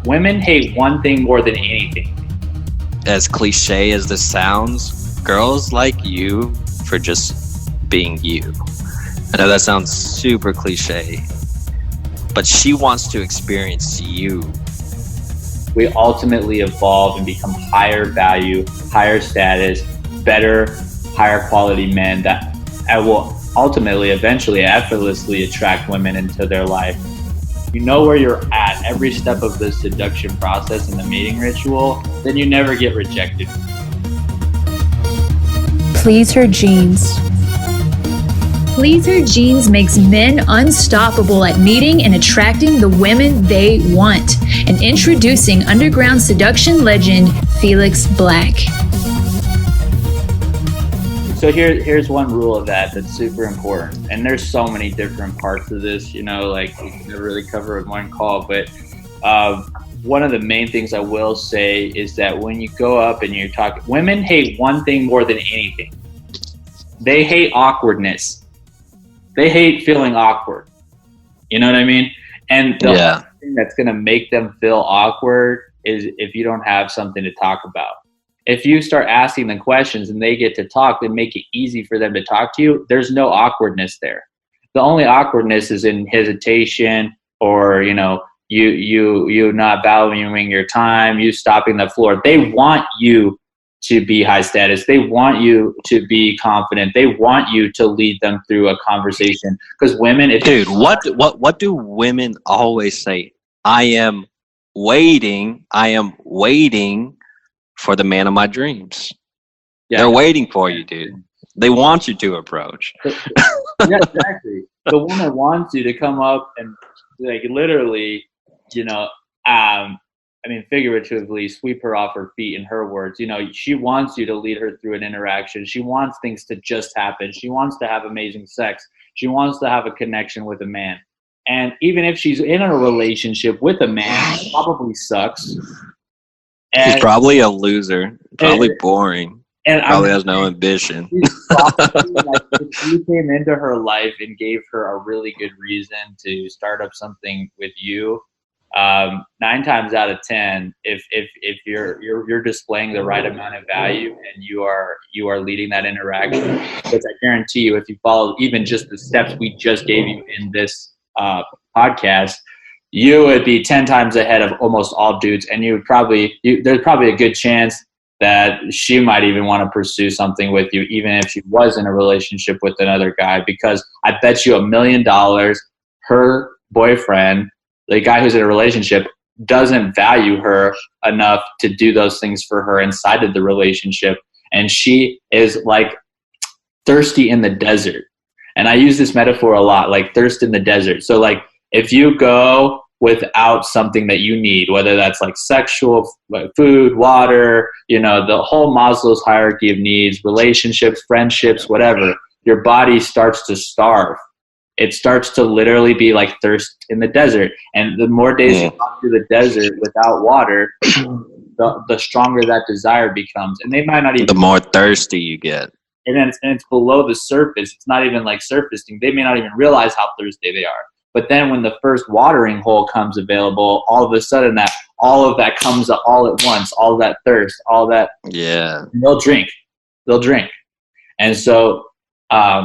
Women hate one thing more than anything. As cliche as this sounds, girls like you for just being you. I know that sounds super cliche, but she wants to experience you. We ultimately evolve and become higher value, higher status, better, higher quality men that will ultimately, eventually, effortlessly attract women into their life. You know where you're at every step of the seduction process and the mating ritual, then you never get rejected. Please her genes. Please her genes makes men unstoppable at meeting and attracting the women they want. And introducing underground seduction legend Felix Black. So here's one rule of that's super important. And there's so many different parts of this, like we can never really cover in one call. But one of the main things I will say is that when you go up and you talk, women hate one thing more than anything. They hate awkwardness. They hate feeling awkward. You know what I mean? And the only thing that's going to make them feel awkward is if you don't have something to talk about. If you start asking them questions and they get to talk, then make it easy for them to talk to you. There's no awkwardness there. The only awkwardness is in hesitation or, you not valuing your time, you stopping the floor. They want you to be high status. They want you to be confident. They want you to lead them through a conversation. Because women, what do women always say? I am waiting for the man of my dreams. Yeah. They're waiting for you, dude. They want you to approach. Yeah, exactly. The woman wants you to come up and literally, figuratively sweep her off her feet in her words. She wants you to lead her through an interaction. She wants things to just happen. She wants to have amazing sex. She wants to have a connection with a man. And even if she's in a relationship with a man, it probably sucks. He's probably a loser, probably boring, and probably has no ambition. If you came into her life and gave her a really good reason to start up something with you, 9 times out of 10, if you're displaying the right amount of value and you are leading that interaction, because I guarantee you, if you follow even just the steps we just gave you in this podcast, you would be 10 times ahead of almost all dudes, and there's probably a good chance that she might even want to pursue something with you, even if she was in a relationship with another guy, because I bet you $1 million her boyfriend, the guy who's in a relationship, doesn't value her enough to do those things for her inside of the relationship. And she is like thirsty in the desert. And I use this metaphor a lot, like thirst in the desert. So like if you go without something that you need, whether that's like sexual, like food, water, the whole Maslow's hierarchy of needs, relationships, friendships, whatever, your body starts to starve. It starts to literally be like thirst in the desert. And the more days you walk through the desert without water, the stronger that desire becomes. And they might not even... The more thirsty you get. And it's below the surface. It's not even like surfacing. They may not even realize how thirsty they are. But then when the first watering hole comes available, all of a sudden all of that comes up all at once, all that thirst, all that. Yeah. They'll drink. And so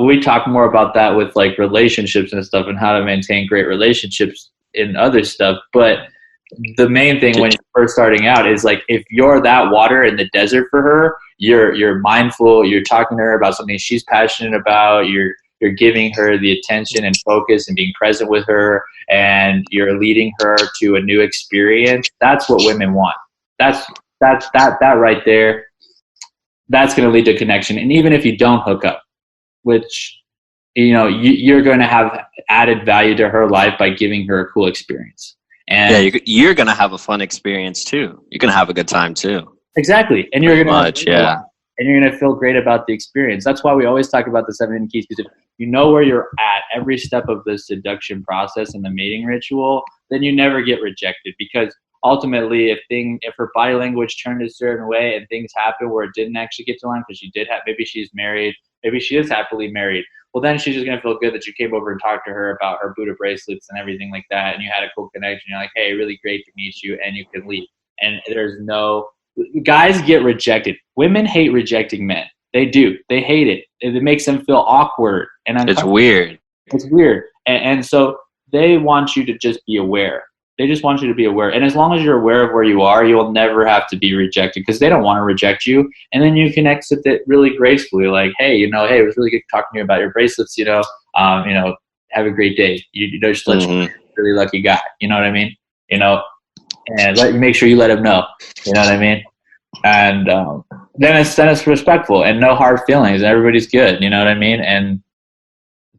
we talk more about that with like relationships and stuff and how to maintain great relationships in other stuff. But the main thing when you're first starting out is like, if you're that water in the desert for her, you're mindful, you're talking to her about something she's passionate about, you're giving her the attention and focus and being present with her, and you're leading her to a new experience. That's what women want. That right there, that's going to lead to connection. And even if you don't hook up, which, you're going to have added value to her life by giving her a cool experience. And you're going to have a fun experience too. You're going to have a good time too. Exactly. And you're going to and you're going to feel great about the experience. That's why we always talk about the 7 hidden keys, because if you know where you're at every step of the seduction process and the mating ritual, then you never get rejected. Because ultimately, if her body language turned a certain way and things happen where it didn't actually get to line, because maybe she's married, maybe she is happily married. well, then she's just going to feel good that you came over and talked to her about her Buddha bracelets and everything like that. And you had a cool connection. You're like, hey, really great to meet you. And you can leave. And there's no, guys get rejected. Women hate rejecting men. They do. They hate it. It makes them feel awkward and uncomfortable. It's weird. It's weird. And so they want you to just be aware. They just want you to be aware. And as long as you're aware of where you are, you'll never have to be rejected because they don't want to reject you. And then you can exit it really gracefully. Like, hey, hey, it was really good talking to you about your bracelets, have a great day. Just let you really lucky guy. You know what I mean? And make sure you let him know. You know what I mean? And then it's respectful and no hard feelings. Everybody's good. You know what I mean? And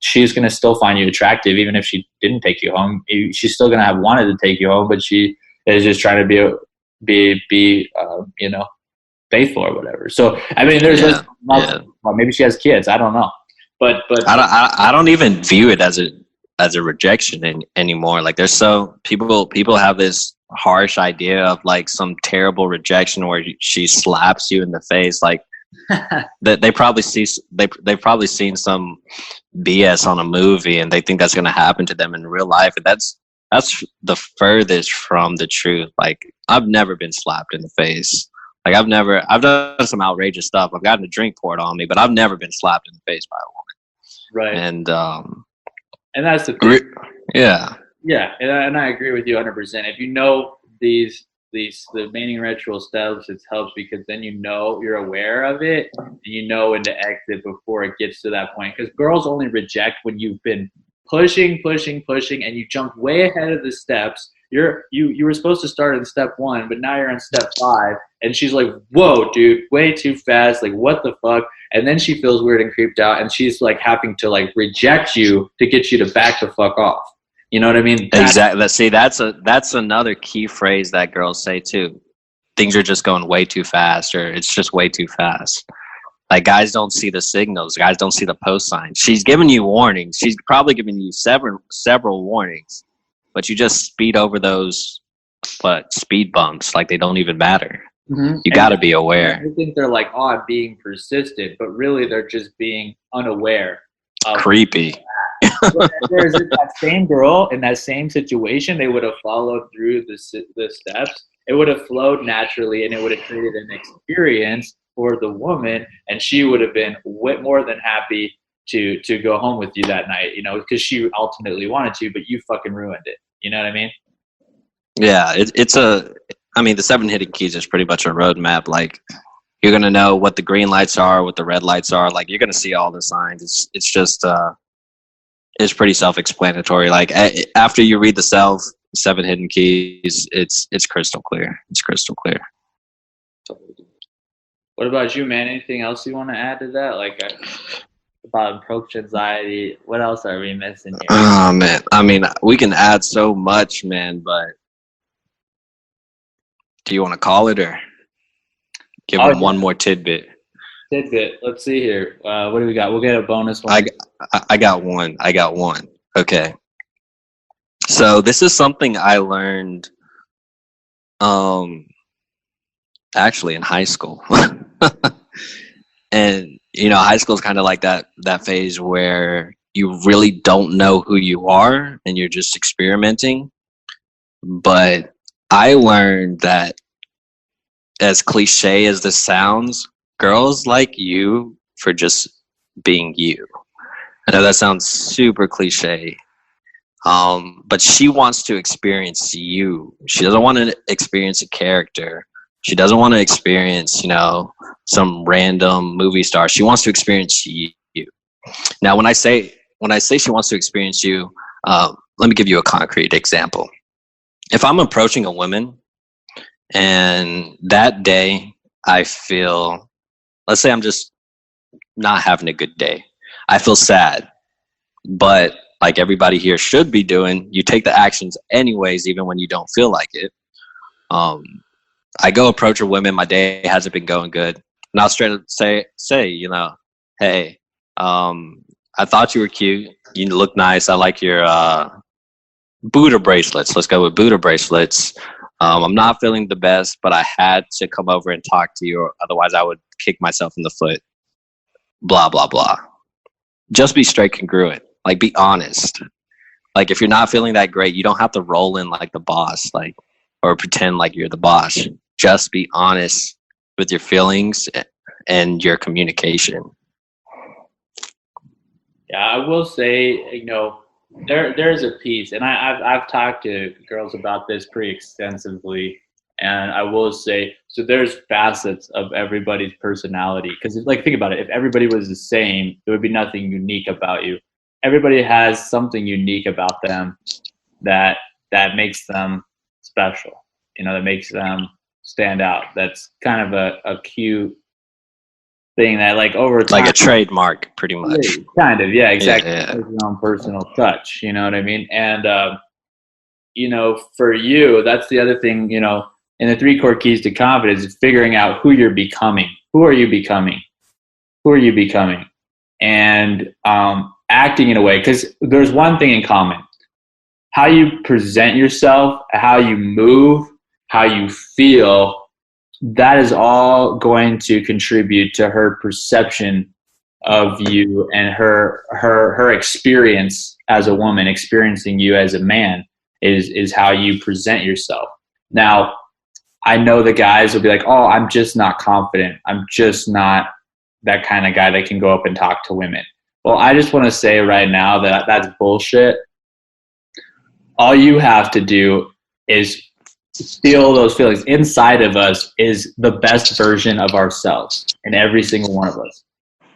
she's going to still find you attractive, even if she didn't take you home. She's still going to have wanted to take you home, but she is just trying to be faithful or whatever. So, I mean, there's well, maybe she has kids. I don't know, but I don't even view it as a rejection anymore. Like there's people have this harsh idea of like some terrible rejection where she slaps you in the face. Like they've probably seen some BS on a movie and they think that's going to happen to them in real life. And that's the furthest from the truth. Like I've never been slapped in the face. Like I've done some outrageous stuff. I've gotten a drink poured on me, but I've never been slapped in the face by a woman. Right. And that's the thing. Yeah. Yeah. And I agree with you 100%. If you know the mating ritual steps, it helps because then you're aware of it and you know when to exit before it gets to that point. Because girls only reject when you've been pushing, and you jump way ahead of the steps. You were supposed to start in step 1, but now you're on step 5, and she's like, "Whoa, dude, way too fast! Like, what the fuck?" And then she feels weird and creeped out, and she's like having to like reject you to get you to back the fuck off. You know what I mean? Exactly. See, that's another key phrase that girls say too. Things are just going way too fast, or it's just way too fast. Like guys don't see the signals. Guys don't see the post signs. She's giving you warnings. She's probably giving you several warnings, but you just speed over those speed bumps like they don't even matter. Mm-hmm. You got to be aware. I think they're like, "Oh, I'm being persistent," but really they're just being unaware. Creepy. There's that same girl in that same situation, they would have followed through the steps. It would have flowed naturally, and it would have created an experience for the woman, and she would have been way more than happy to go home with you that night, because she ultimately wanted to, but you fucking ruined it. You know what I mean? Yeah, the 7 hidden keys is pretty much a roadmap. Like you're gonna know what the green lights are, what the red lights are. Like you're gonna see all the signs. It's just it's pretty self-explanatory. Like after you read the 7 hidden keys, it's crystal clear. It's crystal clear. What about you, man? Anything else you want to add to that? Like about approach anxiety? What else are we missing here? Oh man, I mean, we can add so much, man. But do you want to call it or give them one more tidbit? Let's see here. What do we got? We'll get a bonus one. I got one. Okay. So this is something I learned actually in high school. And high school is kind of like that phase where you really don't know who you are and you're just experimenting. But I learned that, as cliche as this sounds, girls like you for just being you. I know that sounds super cliche, but she wants to experience you. She doesn't want to experience a character. She doesn't want to experience, some random movie star. She wants to experience you. Now, when I say she wants to experience you, let me give you a concrete example. If I'm approaching a woman and that day I feel, let's say I'm just not having a good day. I feel sad, but like everybody here should be doing, you take the actions anyways, even when you don't feel like it. I go approach a woman, my day hasn't been going good. And I'll straight up say, hey, I thought you were cute. You look nice. I like your Buddha bracelets. Let's go with Buddha bracelets. I'm not feeling the best, but I had to come over and talk to you, or otherwise I would kick myself in the foot. Blah, blah, blah. just be straight congruent. Like, be honest. Like, if you're not feeling that great, you don't have to roll in like the boss, like, or pretend like you're the boss. Just be honest with your feelings and your communication. Yeah, I will say, there's a piece, and I've talked to girls about this pretty extensively, and I will say, so there's facets of everybody's personality. Because, like, think about it, if everybody was the same, there would be nothing unique about you. Everybody has something unique about them that makes them special, that makes them stand out. That's kind of a cute thing that, like, over time, like a trademark, pretty much. Kind of, yeah, exactly. Yeah. Your own personal touch, you know what I mean? And for you, that's the other thing, in the 3 core keys to confidence is figuring out who you're becoming. Who are you becoming? Who are you becoming? And acting in a way, because there's one thing in common: how you present yourself, how you move, how you feel. That is all going to contribute to her perception of you and her experience as a woman, experiencing you as a man is how you present yourself. Now, I know the guys will be like, oh, I'm just not confident. I'm just not that kind of guy that can go up and talk to women. Well, I just want to say right now that that's bullshit. All you have to do is feel those feelings. Inside of us is the best version of ourselves, in every single one of us.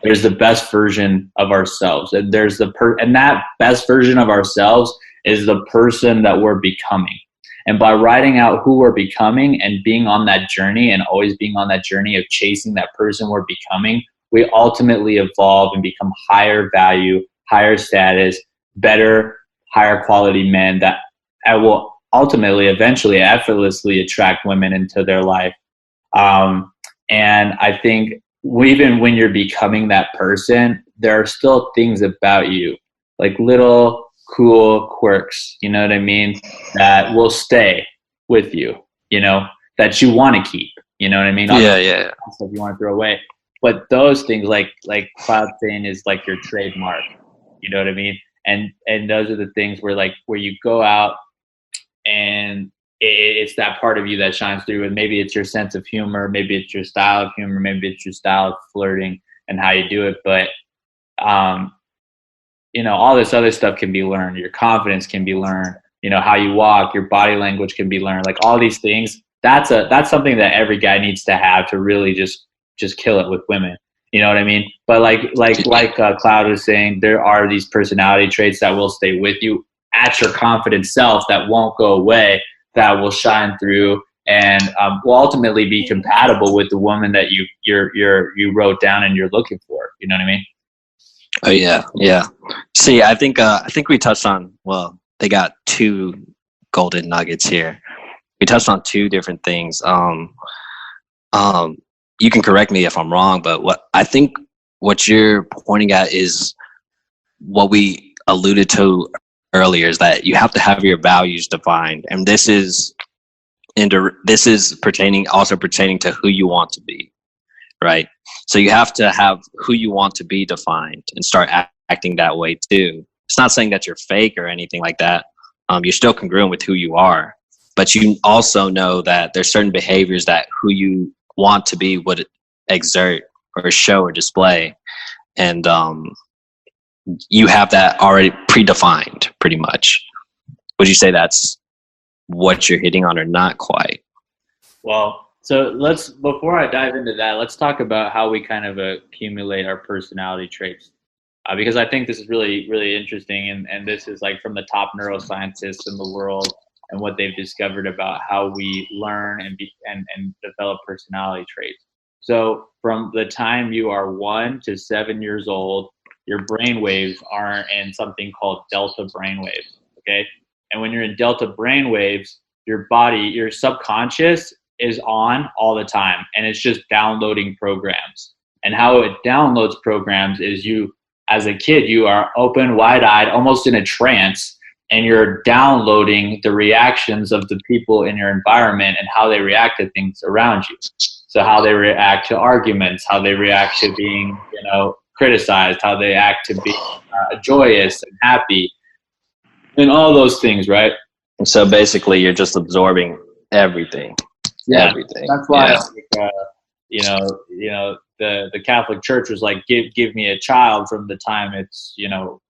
There's the best version of ourselves, and there's and that best version of ourselves is the person that we're becoming. And by writing out who we're becoming and being on that journey, and always being on that journey of chasing that person we're becoming, we ultimately evolve and become higher value, higher status, better, higher quality men that will ultimately, eventually, effortlessly attract women into their life. And I think even when you're becoming that person, there are still things about you, like little cool quirks, you know what I mean, that will stay with you, that you want to keep, you know what I mean? Yeah. Stuff you want to throw away. But those things, like Cloud saying, is like your trademark, you know what I mean? And those are the things where you go out, and it's that part of you that shines through. And maybe it's your sense of humor, maybe it's your style of humor, maybe it's your style of flirting and how you do it. But all this other stuff can be learned. Your confidence can be learned. How you walk, your body language can be learned. Like, all these things, that's something that every guy needs to have to really just kill it with women. You know what I mean? But like Cloud was saying, there are these personality traits that will stay with you at your confident self, that won't go away, that will shine through, and will ultimately be compatible with the woman that you wrote down and you're looking for. You know what I mean? Oh yeah. See, I think we touched on, well, they got 2 golden nuggets here. We touched on 2 different things. You can correct me if I'm wrong, but what you're pointing at is what we alluded to earlier, is that you have to have your values defined, and this is pertaining to who you want to be, right? So you have to have who you want to be defined and start acting that way too. It's not saying that you're fake or anything like that. You're still congruent with who you are, but you also know that there's certain behaviors that who you want to be would exert or show or display, and you have that already predefined, pretty much. Would you say that's what you're hitting on, or not quite? Well, so before I dive into that, let's talk about how we kind of accumulate our personality traits, because I think this is really, really interesting, and this is like from the top neuroscientists in the world and what they've discovered about how we learn and develop personality traits. So from the time you are 1 to 7 years old, your brain waves are in something called delta brain waves, okay? And when you're in delta brain waves, your body, your subconscious is on all the time, and it's just downloading programs. And how it downloads programs is, you, as a kid, you are open, wide-eyed, almost in a trance, and you're downloading the reactions of the people in your environment and how they react to things around you. So how they react to arguments, how they react to being, criticized, how they act to be joyous and happy, and all those things, right? So basically, you're just absorbing everything. Yeah, everything. That's why, the Catholic Church was like, give me a child from the time it's,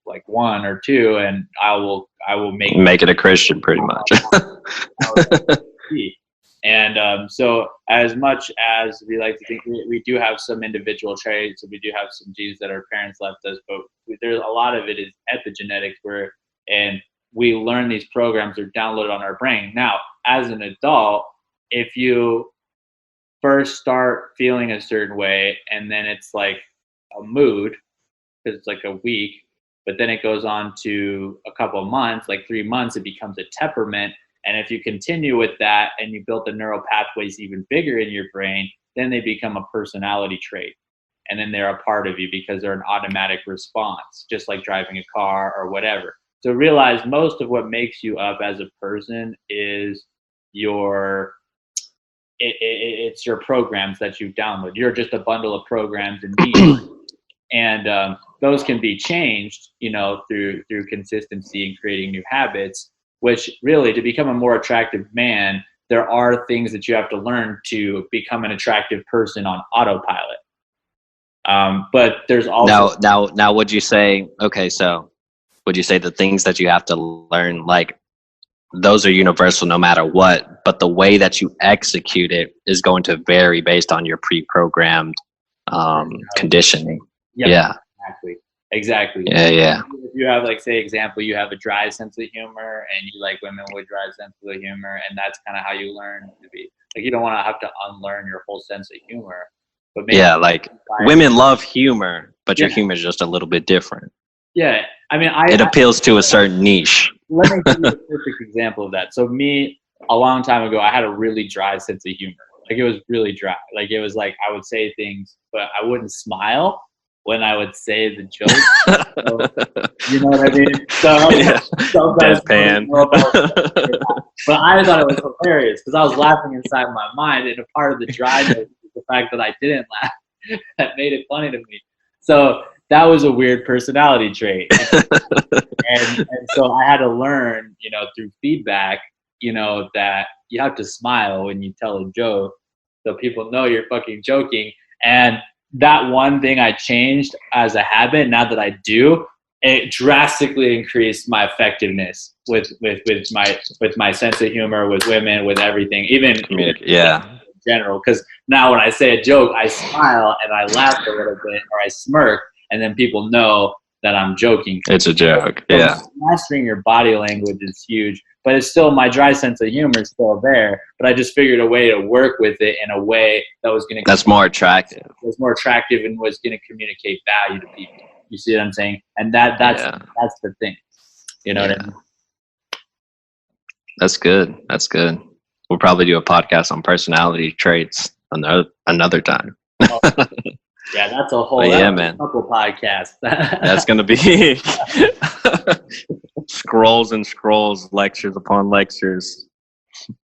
like 1 or 2, and I will make it a Christian, pretty much. And so, as much as we like to think, we do have some individual traits, and we do have some genes that our parents left us, but there's a lot of it is epigenetics, and we learn these programs are downloaded on our brain. Now, as an adult, if you first start feeling a certain way, and then it's like a mood, because it's like a week, but then it goes on to a couple of months, like 3 months, it becomes a temperament. And if you continue with that and you build the neural pathways even bigger in your brain, then they become a personality trait. And then they're a part of you because they're an automatic response, just like driving a car or whatever. So realize most of what makes you up as a person is it's your programs that you've downloaded. You're just a bundle of programs and needs. And those can be changed, through consistency and creating new habits, which really, to become a more attractive man, there are things that you have to learn to become an attractive person on autopilot. But there's also... Now, would you say, would you say the things that you have to learn, like, those are universal no matter what, but the way that you execute it is going to vary based on your pre-programmed conditioning? Yeah. Exactly. Yeah. If you have, like, say, example, you have a dry sense of humor, and you like women with dry sense of humor, and that's kind of how you learn to be. Like, you don't want to have to unlearn your whole sense of humor. But maybe like women love humor, but your humor is just a little bit different. Yeah, I mean, it appeals to a certain niche. Let me give you a perfect example of that. So me, a long time ago, I had a really dry sense of humor. Like, it was really dry. Like, it was like I would say things, but I wouldn't smile when I would say the joke. So, you know what I mean? So, deadpan. But I thought it was hilarious because I was laughing inside my mind, and a part of the dryness was the fact that I didn't laugh that made it funny to me. So that was a weird personality trait. and so I had to learn, through feedback, that you have to smile when you tell a joke so people know you're fucking joking. And that one thing I changed as a habit, now that I do, it drastically increased my effectiveness with my sense of humor, with women, with everything, even in general. Because now when I say a joke, I smile and I laugh a little bit, or I smirk, and then people know that I'm joking. It's a joke. So yeah. Mastering your body language is huge, but it's still, my dry sense of humor is still there, but I just figured a way to work with it in a way that was going to... That's more attractive. It was more attractive and was going to communicate value to people. You see what I'm saying? And that's the thing. You know what I mean? That's good. We'll probably do a podcast on personality traits another time. Yeah, that's a whole couple podcasts. That's going to be scrolls and scrolls, lectures upon lectures.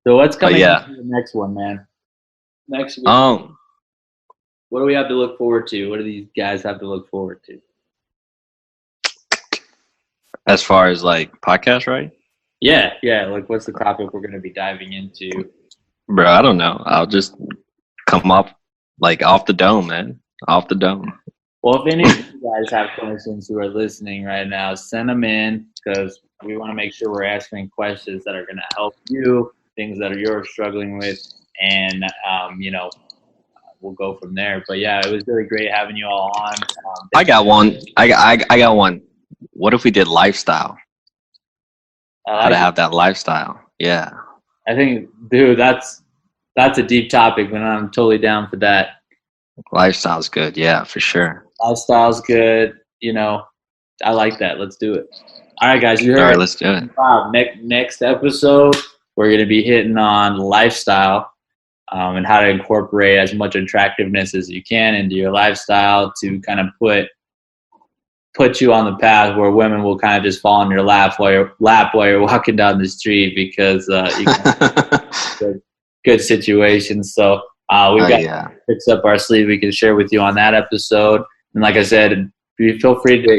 So what's coming to the next one, man? Next week. What do we have to look forward to? What do these guys have to look forward to? As far as like podcast, right? Yeah. Like, what's the topic we're going to be diving into? Bro, I don't know. I'll just come up like off the dome, man. Off the dome. Well, if any of you guys have questions who are listening right now, send them in, because we want to make sure we're asking questions that are going to help you, things that you're struggling with, and we'll go from there. But yeah, it was really great having you all on. I got one. I got one. What if we did lifestyle? How to have that lifestyle? Yeah. I think, dude, that's a deep topic, and I'm totally down for that. Lifestyle's good, yeah, for sure. Lifestyle's good, I like that. Let's do it. All right, guys, you heard. All right, let's do it. Next episode, we're going to be hitting on lifestyle and how to incorporate as much attractiveness as you can into your lifestyle to kind of put you on the path where women will kind of just fall on your lap while you're walking down the street, because you can good situations. So we've got tricks up our sleeve we can share with you on that episode. And like I said, feel free to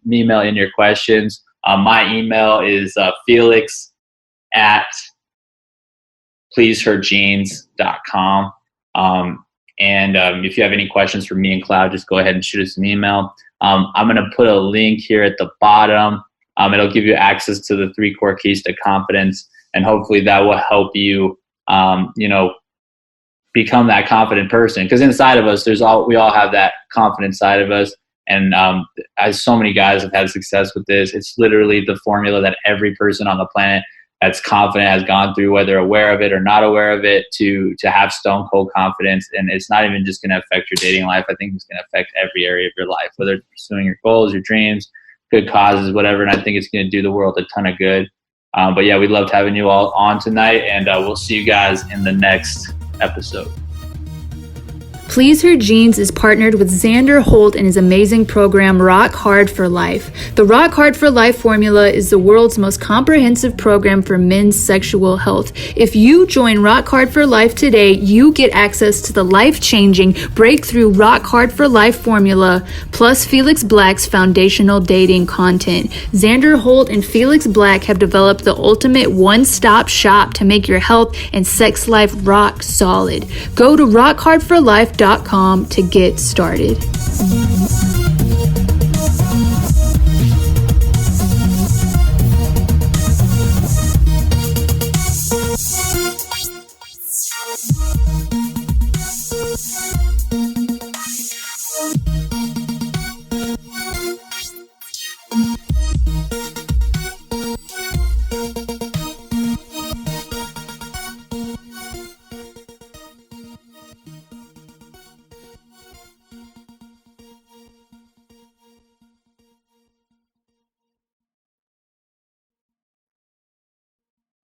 email in your questions. My email is Felix at pleaseherjeans.com. And if you have any questions for me and Cloud, just go ahead and shoot us an email. I'm going to put a link here at the bottom. It'll give you access to the 3 core keys to confidence, and hopefully that will help you, become that confident person. Because inside of us, we all have that confident side of us. And as so many guys have had success with this, it's literally the formula that every person on the planet that's confident has gone through, whether aware of it or not aware of it, to have stone cold confidence. And it's not even just going to affect your dating life. I think it's going to affect every area of your life, whether it's pursuing your goals, your dreams, good causes, whatever. And I think it's going to do the world a ton of good. But yeah, we loved having you all on tonight, and we'll see you guys in the next episode. Please Her Jeans is partnered with Xander Holt and his amazing program, Rock Hard for Life. The Rock Hard for Life formula is the world's most comprehensive program for men's sexual health. If you join Rock Hard for Life today, you get access to the life-changing breakthrough Rock Hard for Life formula, plus Felix Black's foundational dating content. Xander Holt and Felix Black have developed the ultimate one-stop shop to make your health and sex life rock solid. Go to rockhardforlife.com to get started.